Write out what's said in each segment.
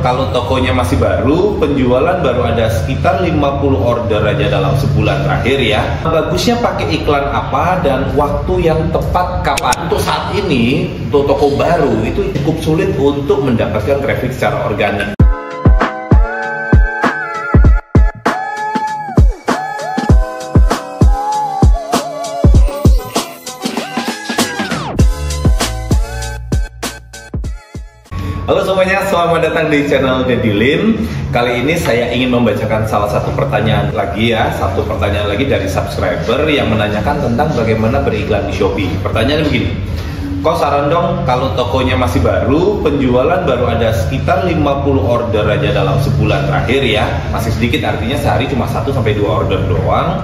kalau tokonya masih baru, penjualan baru ada sekitar 50 order aja dalam sebulan terakhir ya. Bagusnya pakai iklan apa dan waktu yang tepat kapan? Untuk saat ini, untuk toko baru itu cukup sulit untuk mendapatkan traffic secara organik. Halo semuanya, selamat datang di channel Dedilin. Kali ini saya ingin membacakan salah satu pertanyaan lagi ya, satu pertanyaan lagi dari subscriber yang menanyakan tentang bagaimana beriklan di Shopee. Pertanyaannya begini, kok saran dong kalau tokonya masih baru, penjualan baru ada sekitar 50 order aja dalam sebulan terakhir ya, masih sedikit, artinya sehari cuma 1-2 order doang.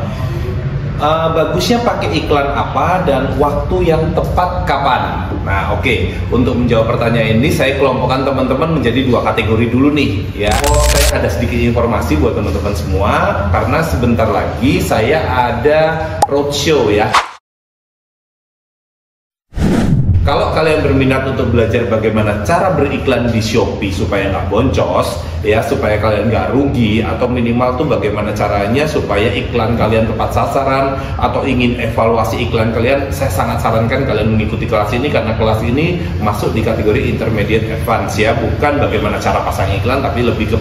Bagusnya pakai iklan apa dan waktu yang tepat kapan? Nah oke, untuk menjawab pertanyaan ini saya kelompokkan teman-teman menjadi 2 kategori dulu nih ya. Saya ada sedikit informasi buat teman-teman semua, karena sebentar lagi saya ada roadshow ya. Kalau kalian berminat untuk belajar bagaimana cara beriklan di Shopee supaya nggak boncos, ya, supaya kalian nggak rugi, atau minimal tuh bagaimana caranya supaya iklan kalian tepat sasaran, atau ingin evaluasi iklan kalian, saya sangat sarankan kalian mengikuti kelas ini, karena kelas ini masuk di kategori intermediate advance ya, bukan bagaimana cara pasang iklan, tapi lebih ke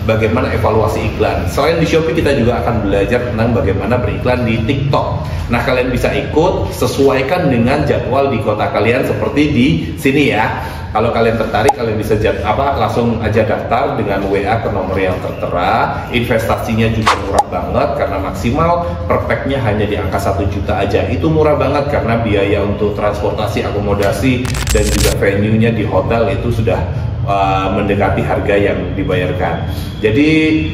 bagaimana evaluasi iklan. Selain di Shopee, kita juga akan belajar tentang bagaimana beriklan di TikTok. Nah, kalian bisa ikut, sesuaikan dengan jadwal di kota kalian seperti di sini ya. Kalau kalian tertarik, kalian bisa langsung aja daftar dengan WA ke nomor yang tertera. Investasinya juga murah banget karena maksimal per pack-nya hanya di angka 1 juta aja. Itu murah banget karena biaya untuk transportasi, akomodasi, dan juga venue-nya di hotel itu sudah mendekati harga yang dibayarkan. Jadi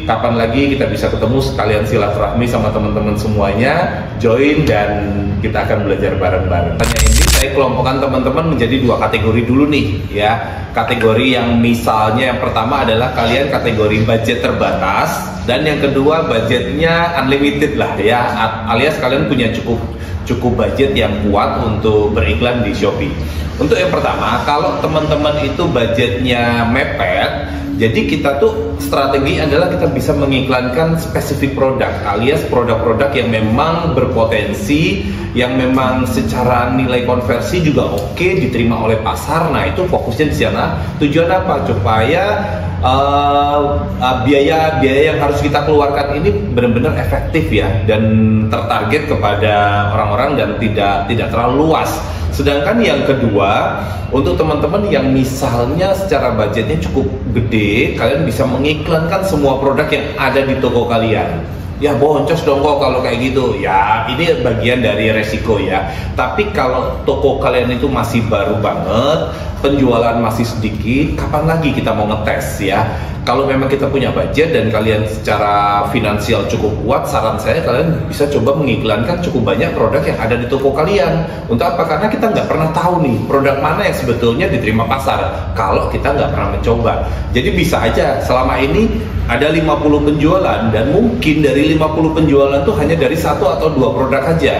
kapan lagi kita bisa ketemu, sekalian silaturahmi sama teman-teman semuanya, join dan kita akan belajar bareng-bareng. Tanya ini saya kelompokkan teman-teman menjadi 2 kategori dulu nih ya. Kategori yang misalnya yang pertama adalah kalian kategori budget terbatas, dan yang kedua budgetnya unlimited lah ya, alias kalian punya cukup budget yang kuat untuk beriklan di Shopee. Untuk yang pertama, kalau teman-teman itu budgetnya mepet, jadi kita tuh strategi adalah kita bisa mengiklankan spesifik produk, alias produk-produk yang memang berpotensi, yang memang secara nilai konversi juga oke, diterima oleh pasar. Nah itu fokusnya di sana. Tujuan apa? Supaya biaya yang harus kita keluarkan ini benar-benar efektif ya, dan tertarget kepada orang-orang dan tidak terlalu luas. Sedangkan yang kedua, untuk teman-teman yang misalnya secara budgetnya cukup gede, kalian bisa mengiklankan semua produk yang ada di toko kalian. Ya boncos dong kok kalau kayak gitu. Ya ini bagian dari resiko ya. Tapi kalau toko kalian itu masih baru banget, penjualan masih sedikit, kapan lagi kita mau ngetes ya? Kalau memang kita punya budget dan kalian secara finansial cukup kuat, saran saya kalian bisa coba mengiklankan cukup banyak produk yang ada di toko kalian. Untuk apa? Karena kita nggak pernah tahu nih produk mana yang sebetulnya diterima pasar kalau kita nggak pernah mencoba. Jadi bisa aja selama ini ada 50 penjualan, dan mungkin dari 50 penjualan tuh hanya dari 1 atau 2 produk aja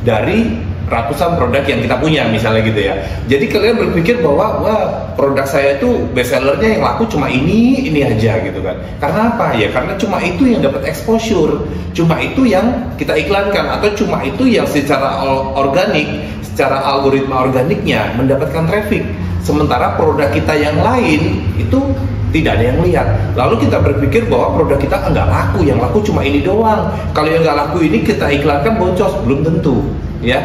dari ratusan produk yang kita punya misalnya gitu ya. Jadi kalian berpikir bahwa wah, produk saya itu best sellernya yang laku cuma ini aja gitu kan. Karena apa? Ya karena cuma itu yang dapat exposure, cuma itu yang kita iklankan, atau cuma itu yang secara organik, secara algoritma organiknya mendapatkan traffic. Sementara produk kita yang lain itu tidak ada yang lihat. Lalu kita berpikir bahwa produk kita nggak laku, yang laku cuma ini doang. Kalau yang nggak laku ini kita iklankan boncos, belum tentu ya.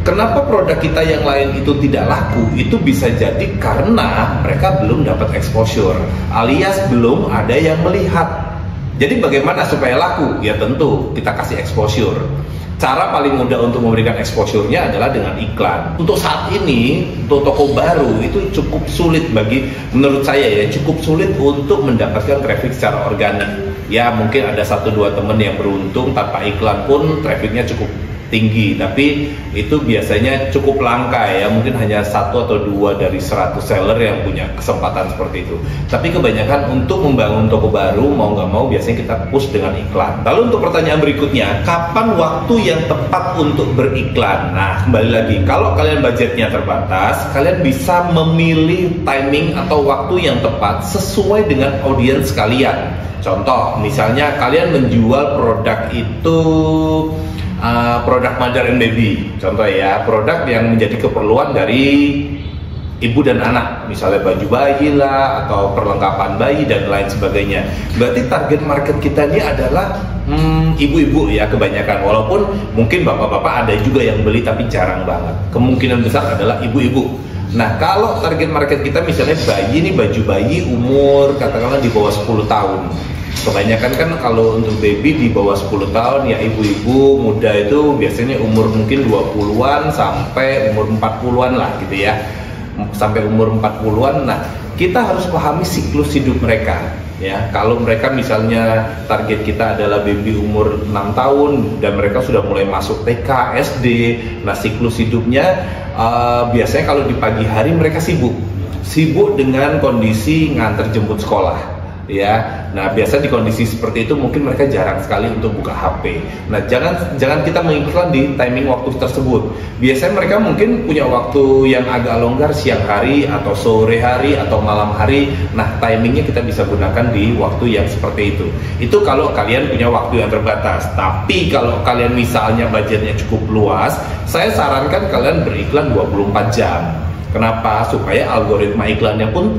Kenapa produk kita yang lain itu tidak laku? Itu bisa jadi karena mereka belum dapat exposure, alias belum ada yang melihat. Jadi bagaimana supaya laku? Ya tentu kita kasih exposure. Cara paling mudah untuk memberikan exposure-nya adalah dengan iklan. Untuk saat ini, untuk toko baru itu cukup sulit menurut saya ya, cukup sulit untuk mendapatkan traffic secara organik. Ya mungkin ada 1-2 teman yang beruntung tanpa iklan pun trafficnya cukup tinggi, tapi itu biasanya cukup langka ya, mungkin hanya 1 atau 2 dari 100 seller yang punya kesempatan seperti itu. Tapi kebanyakan untuk membangun toko baru, mau nggak mau biasanya kita push dengan iklan. Lalu untuk pertanyaan berikutnya, kapan waktu yang tepat untuk beriklan? Nah, kembali lagi, kalau kalian budgetnya terbatas, kalian bisa memilih timing atau waktu yang tepat sesuai dengan audiens kalian. Contoh, misalnya kalian menjual produk itu produk mother and baby, contoh ya, produk yang menjadi keperluan dari ibu dan anak, misalnya baju bayi lah atau perlengkapan bayi dan lain sebagainya. Berarti target market kita ini adalah ibu-ibu ya kebanyakan, walaupun mungkin bapak-bapak ada juga yang beli tapi jarang banget. Kemungkinan besar adalah ibu-ibu. Nah, kalau target market kita misalnya bayi, ini baju bayi umur katakanlah di bawah 10 tahun. Kebanyakan kan kalau untuk baby di bawah 10 tahun ya ibu-ibu muda itu biasanya umur mungkin 20-an sampai umur 40-an lah gitu ya. Sampai umur 40-an. Nah, kita harus pahami siklus hidup mereka ya. Kalau mereka misalnya target kita adalah baby umur 6 tahun dan mereka sudah mulai masuk TK, SD. Nah, siklus hidupnya biasanya kalau di pagi hari mereka sibuk dengan kondisi nganter jemput sekolah ya. Nah, biasa di kondisi seperti itu mungkin mereka jarang sekali untuk buka HP. Nah, jangan kita mengiklan di timing waktu tersebut. Biasanya mereka mungkin punya waktu yang agak longgar siang hari atau sore hari atau malam hari. Nah, timingnya kita bisa gunakan di waktu yang seperti itu. Itu kalau kalian punya waktu yang terbatas. Tapi kalau kalian misalnya budgetnya cukup luas, saya sarankan kalian beriklan 24 jam. Kenapa? Supaya algoritma iklannya pun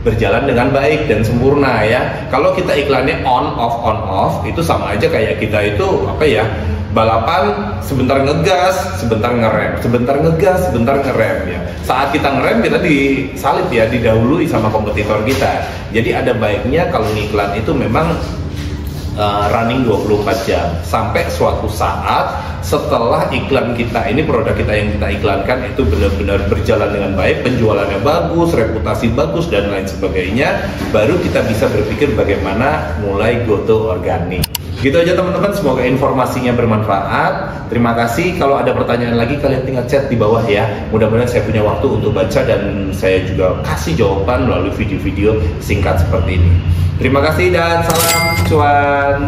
berjalan dengan baik dan sempurna ya. Kalau kita iklannya on off itu sama aja kayak kita itu apa ya, balapan sebentar ngegas sebentar ngerem, sebentar ngegas sebentar ngerem ya. Saat kita ngerem kita disalip ya, didahului sama kompetitor kita. Jadi ada baiknya kalau iklan itu memang running 24 jam sampai suatu saat setelah iklan kita ini, produk kita yang kita iklankan itu benar-benar berjalan dengan baik, penjualannya bagus, reputasi bagus dan lain sebagainya, baru kita bisa berpikir bagaimana mulai go to organik. Gitu aja teman-teman, semoga informasinya bermanfaat. Terima kasih. Kalau ada pertanyaan lagi kalian tinggal chat di bawah ya. Mudah-mudahan saya punya waktu untuk baca dan saya juga kasih jawaban melalui video-video singkat seperti ini. Terima kasih dan salam cuan.